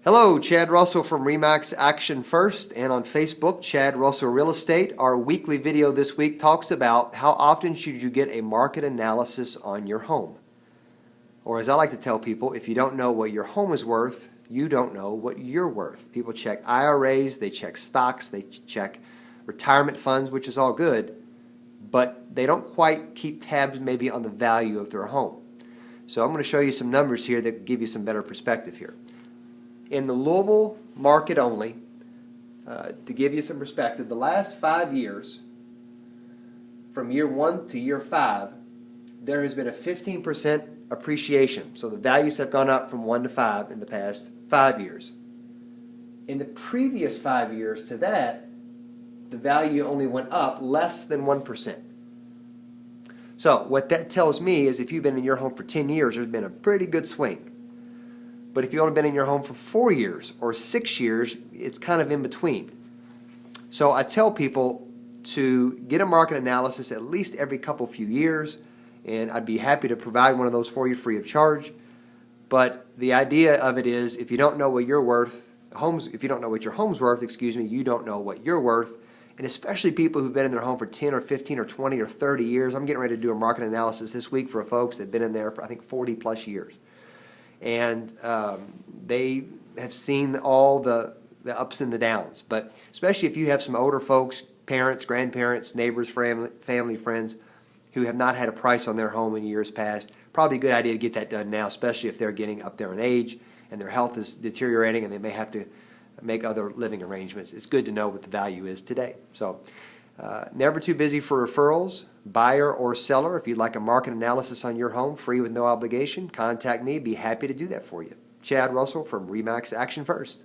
Hello, Chad Russell from RE/MAX Action First, and on Facebook, Chad Russell Real Estate. Our weekly video this week talks about how often should you get a market analysis on your home. Or as I like to tell people, if you don't know what your home is worth, you don't know what you're worth. People check IRAs, they check stocks, they check retirement funds, which is all good, but they don't quite keep tabs maybe on the value of their home. So I'm going to show you some numbers here that give you some better perspective here. In the Louisville market only, to give you some perspective, the last 5 years, from year 1 to year 5, there has been a 15% appreciation. So the values have gone up from 1 to 5 in the past 5 years. In the previous 5 years to that, the value only went up less than 1%. So what that tells me is if you've been in your home for 10 years, there's been a pretty good swing. But if you've only been in your home for 4 years or 6 years, it's kind of in between. So I tell people to get a market analysis at least every few years, and I'd be happy to provide one of those for you free of charge. But the idea of it is if you don't know what you're worth, if you don't know what your home's worth, you don't know what you're worth. And especially people who've been in their home for 10 or 15 or 20 or 30 years. I'm getting ready to do a market analysis this week for folks that have been in there for I think 40 plus years. And they have seen all the ups and the downs. But especially if you have some older folks, parents, grandparents, neighbors, family, friends, who have not had a price on their home in years past, probably a good idea to get that done now, especially if they're getting up there in age and their health is deteriorating and they may have to make other living arrangements. It's good to know what the value is today. So never too busy for referrals. Buyer or seller, if you'd like a market analysis on your home, free with no obligation, contact me. Be happy to do that for you. Chad Russell from RE/MAX Action First.